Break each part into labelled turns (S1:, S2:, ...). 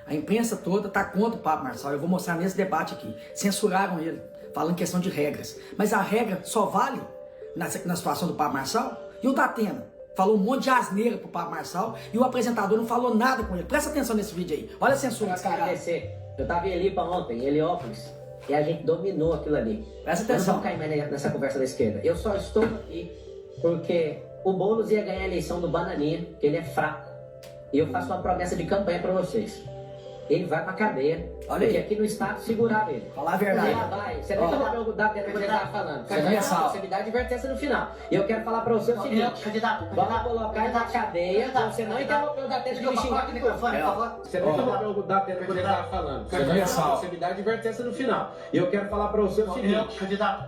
S1: A imprensa toda está contra o Pablo Marçal. Eu vou mostrar nesse debate aqui. Censuraram ele, falando questão de regras. Mas a regra só vale na situação do Pablo Marçal. E o Datena falou um monte de asneira pro Pablo Marçal e o apresentador não falou nada com ele. Presta atenção nesse vídeo aí. Olha a censura desse cara.
S2: Eu tava em Elipa ontem, em Heliópolis, e a gente dominou aquilo ali.
S1: Presta atenção.
S2: Não vamos cair mais nessa conversa da esquerda. Eu só estou aqui porque o Boulos ia ganhar a eleição do Bananinha, que ele é fraco. E eu faço uma promessa de campanha pra vocês. Ele vai pra cadeia.
S1: Olha
S2: porque
S1: aí.
S2: aqui no estado seguraram ele.
S1: Falar a verdade.
S2: Ele vai. Você nem vai dar tempo quando ele tava falando. Você me dá advertência no final. E eu quero falar pra você o seguinte. Vamos colocar ele na cadeia. Você não interrompeu o Datena de me xingar no microfone, por favor. Você não interrompeu o Datena quando ele tava falando. Você me dá advertência no final. E eu quero falar pra você o seguinte.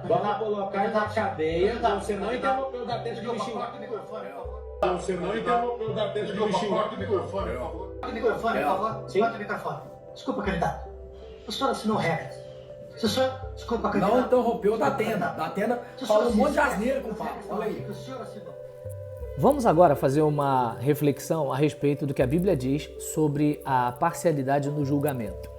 S2: Vamos colocar ele na cadeia. Você não interrompeu o Datena de me xingar no microfone, por favor.
S3: Você não interrompeu o Datena de me xingar no microfone, por favor.
S4: Microfone, por favor.
S2: Sim.
S4: Bota o microfone. Desculpa, candidato. O senhor assinou regras. Se o senhor... Desculpa, candidato.
S1: Não interrompeu o Datena. Datena falou um monte de asneira com o Pablo. Olha aí.
S4: O senhor assinou.
S5: Vamos agora fazer uma reflexão a respeito do que a Bíblia diz sobre a parcialidade no julgamento.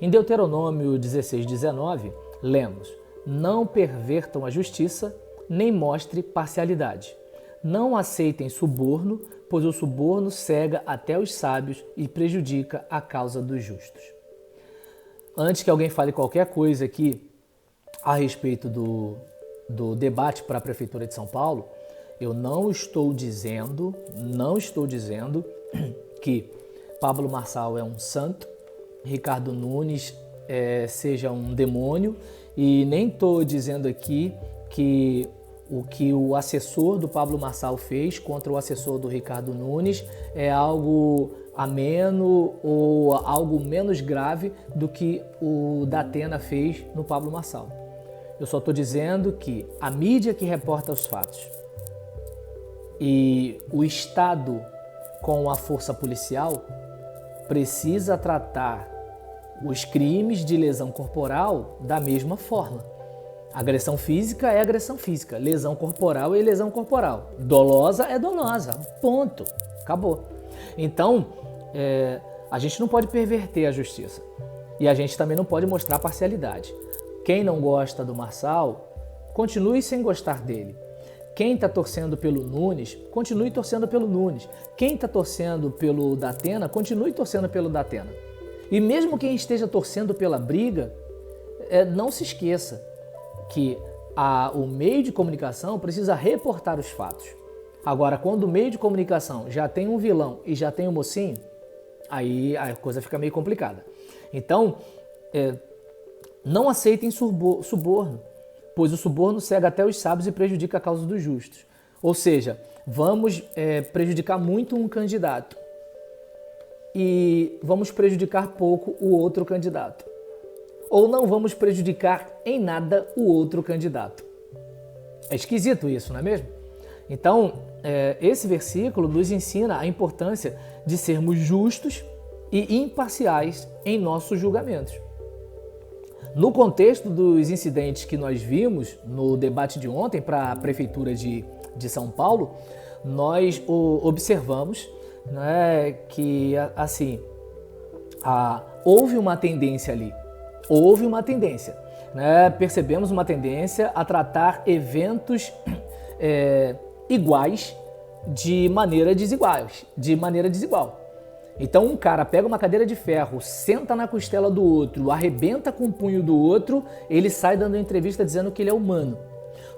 S5: Em Deuteronômio 16:19, lemos: "Não pervertam a justiça, nem mostre parcialidade. Não aceitem suborno, pois o suborno cega até os sábios e prejudica a causa dos justos." Antes que alguém fale qualquer coisa aqui a respeito do debate para a Prefeitura de São Paulo, eu não estou dizendo que Pablo Marçal é um santo, Ricardo Nunes seja um demônio, e nem estou dizendo aqui que o que o assessor do Pablo Marçal fez contra o assessor do Ricardo Nunes é algo ameno ou algo menos grave do que o Datena fez no Pablo Marçal. Eu só estou dizendo que a mídia que reporta os fatos e o Estado com a força policial precisa tratar os crimes de lesão corporal da mesma forma. Agressão física é agressão física, lesão corporal é lesão corporal, dolosa é dolosa, ponto, acabou. Então, a gente não pode perverter a justiça e a gente também não pode mostrar parcialidade. Quem não gosta do Marçal, continue sem gostar dele. Quem está torcendo pelo Nunes, continue torcendo pelo Nunes. Quem está torcendo pelo Datena, continue torcendo pelo Datena. E mesmo quem esteja torcendo pela briga, não se esqueça que o meio de comunicação precisa reportar os fatos. Agora, quando o meio de comunicação já tem um vilão e já tem um mocinho, aí a coisa fica meio complicada. Então, não aceitem suborno, pois o suborno cega até os sábios e prejudica a causa dos justos. Ou seja, vamos prejudicar muito um candidato e vamos prejudicar pouco o outro candidato. Ou não vamos prejudicar em nada o outro candidato. É esquisito isso, não é mesmo? Então, esse versículo nos ensina a importância de sermos justos e imparciais em nossos julgamentos. No contexto dos incidentes que nós vimos no debate de ontem para a Prefeitura de São Paulo, nós observamos, né, que assim, houve uma tendência ali. Houve uma tendência, né? Percebemos uma tendência a tratar eventos iguais de maneira desigual. Então um cara pega uma cadeira de ferro, senta na costela do outro, arrebenta com o punho do outro, ele sai dando entrevista dizendo que ele é humano.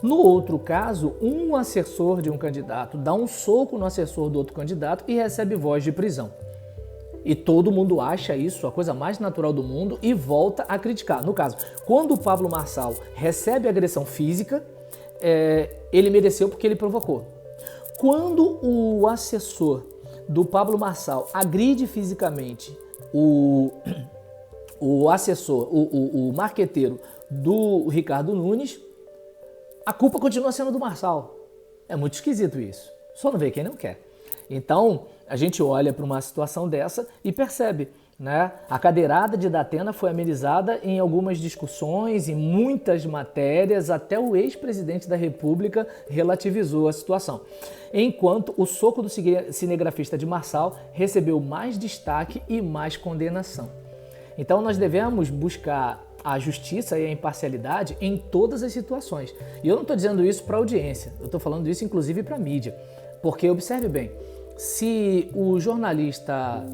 S5: No outro caso, um assessor de um candidato dá um soco no assessor do outro candidato e recebe voz de prisão. E todo mundo acha isso a coisa mais natural do mundo e volta a criticar. No caso, quando o Pablo Marçal recebe agressão física, ele mereceu porque ele provocou. Quando o assessor do Pablo Marçal agride fisicamente o marqueteiro do Ricardo Nunes, a culpa continua sendo do Marçal. É muito esquisito isso. Só não vê quem não quer. Então, a gente olha para uma situação dessa e percebe né? A cadeirada de Datena foi amenizada em algumas discussões, em muitas matérias, até o ex-presidente da República relativizou a situação. Enquanto o soco do cinegrafista de Marçal recebeu mais destaque e mais condenação. Então nós devemos buscar a justiça e a imparcialidade em todas as situações. E eu não estou dizendo isso para a audiência, eu estou falando isso inclusive para a mídia. Porque, observe bem, se o jornalista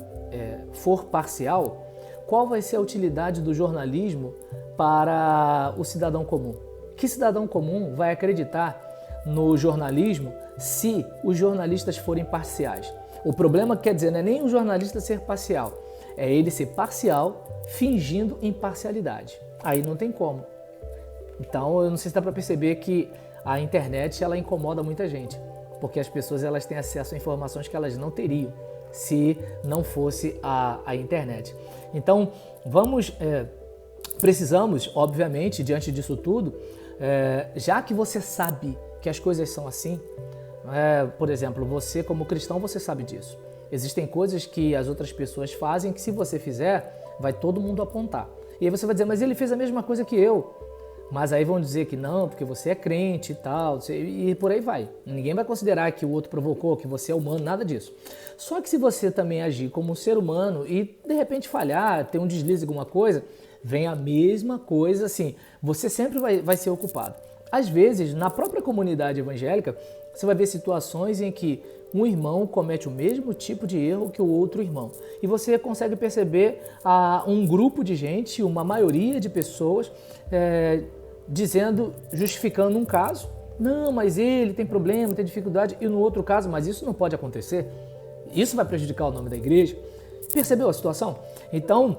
S5: for parcial, qual vai ser a utilidade do jornalismo para o cidadão comum? Que cidadão comum vai acreditar no jornalismo se os jornalistas forem parciais? O problema, quer dizer, não é nem o jornalista ser parcial, é ele ser parcial fingindo imparcialidade. Aí não tem como. Então, eu não sei se dá para perceber que a internet ela incomoda muita gente, porque as pessoas elas têm acesso a informações que elas não teriam se não fosse a internet. Então, precisamos, obviamente, diante disso tudo, já que você sabe que as coisas são assim, por exemplo, você como cristão, você sabe disso. Existem coisas que as outras pessoas fazem que se você fizer, vai todo mundo apontar. E aí você vai dizer, mas ele fez a mesma coisa que eu. Mas aí vão dizer que não, porque você é crente e tal, e por aí vai. Ninguém vai considerar que o outro provocou, que você é humano, nada disso. Só que se você também agir como um ser humano e de repente falhar, ter um deslize, alguma coisa, vem a mesma coisa assim. Você sempre vai ser ocupado. Às vezes, na própria comunidade evangélica, você vai ver situações em que um irmão comete o mesmo tipo de erro que o outro irmão. E você consegue perceber um grupo de gente, uma maioria de pessoas, justificando um caso, não, mas ele tem problema, tem dificuldade, e no outro caso, mas isso não pode acontecer, isso vai prejudicar o nome da igreja. Percebeu a situação? Então,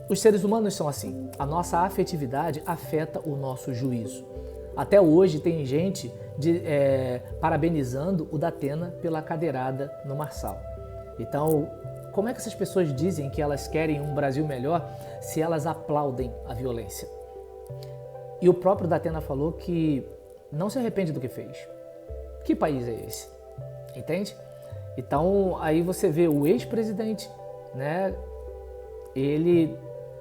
S5: os seres humanos são assim, a nossa afetividade afeta o nosso juízo. Até hoje tem gente parabenizando o Datena pela cadeirada no Marçal. Então, como é que essas pessoas dizem que elas querem um Brasil melhor se elas aplaudem a violência? E o próprio Datena falou que não se arrepende do que fez. Que país é esse? Entende? Então, aí você vê o ex-presidente, né? Ele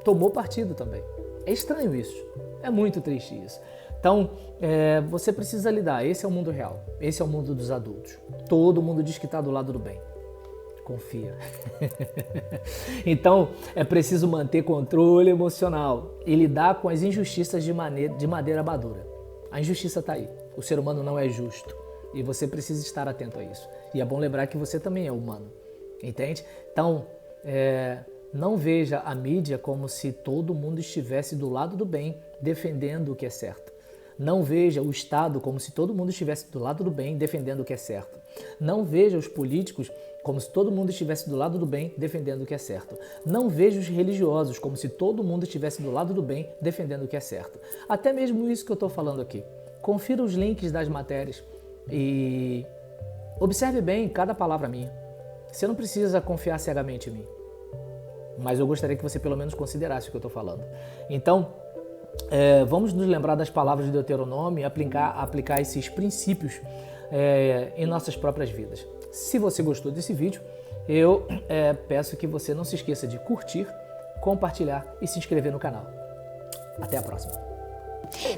S5: tomou partido também. É estranho isso. É muito triste isso. Então, você precisa lidar. Esse é o mundo real. Esse é o mundo dos adultos. Todo mundo diz que está do lado do bem. Confia. Então, é preciso manter controle emocional e lidar com as injustiças de maneira madura. A injustiça está aí. O ser humano não é justo. E você precisa estar atento a isso. E é bom lembrar que você também é humano. Entende? Então, não veja a mídia como se todo mundo estivesse do lado do bem, defendendo o que é certo. Não veja o Estado como se todo mundo estivesse do lado do bem, defendendo o que é certo. Não veja os políticos como se todo mundo estivesse do lado do bem, defendendo o que é certo. Não veja os religiosos como se todo mundo estivesse do lado do bem, defendendo o que é certo. Até mesmo isso que eu estou falando aqui. Confira os links das matérias e observe bem cada palavra minha. Você não precisa confiar cegamente em mim, mas eu gostaria que você pelo menos considerasse o que eu estou falando. Então, vamos nos lembrar das palavras de Deuteronômio e aplicar esses princípios em nossas próprias vidas. Se você gostou desse vídeo, eu peço que você não se esqueça de curtir, compartilhar e se inscrever no canal. Até a próxima.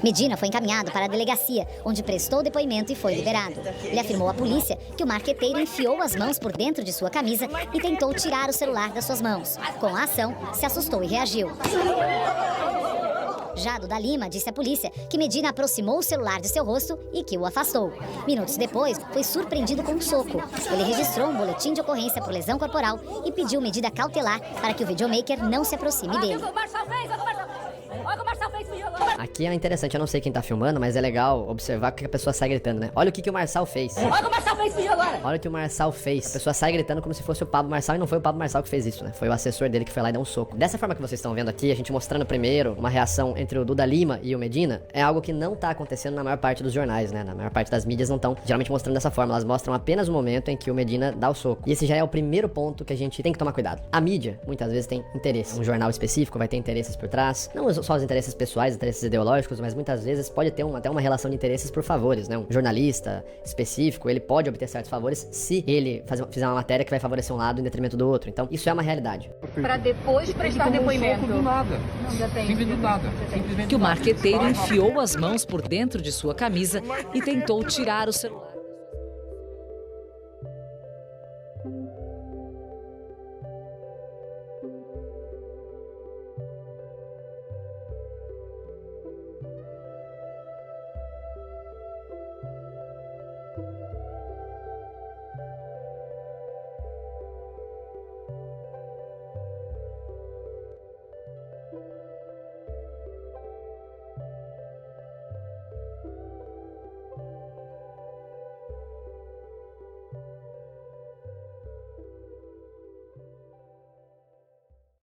S6: Medina foi encaminhado para a delegacia, onde prestou depoimento e foi liberado. Ele afirmou à polícia que o marqueteiro enfiou as mãos por dentro de sua camisa e tentou tirar o celular das suas mãos. Com a ação, se assustou e reagiu. Jado da Lima disse à polícia que Medina aproximou o celular de seu rosto e que o afastou. Minutos depois, foi surpreendido com um soco. Ele registrou um boletim de ocorrência por lesão corporal e pediu medida cautelar para que o videomaker não se aproxime dele.
S7: Aqui é interessante, eu não sei quem tá filmando, mas é legal observar o que a pessoa sai gritando, né? Olha o que o Marçal fez. Olha o que o Marçal fez, fugiu agora. Olha o que o Marçal fez. A pessoa sai gritando como se fosse o Pablo Marçal e não foi o Pablo Marçal que fez isso, né? Foi o assessor dele que foi lá e deu um soco. Dessa forma que vocês estão vendo aqui, a gente mostrando primeiro uma reação entre o Duda Lima e o Medina, é algo que não tá acontecendo na maior parte dos jornais, né? Na maior parte das mídias não estão geralmente mostrando dessa forma. Elas mostram apenas o momento em que o Medina dá o soco. E esse já é o primeiro ponto que a gente tem que tomar cuidado. A mídia, muitas vezes, tem interesse. Um jornal específico vai ter interesses por trás. Não só os interesses pessoais interesses ideológicos, mas muitas vezes pode ter até uma relação de interesses por favores, né? Um jornalista específico, ele pode obter certos favores se ele fizer uma matéria que vai favorecer um lado em detrimento do outro. Então, isso é uma realidade.
S8: Para depois prestar depoimento.
S9: Do nada.
S8: Não, já tem.
S9: Simples do nada.
S10: Que o marqueteiro enfiou as mãos por dentro de sua camisa e tentou tirar o celular.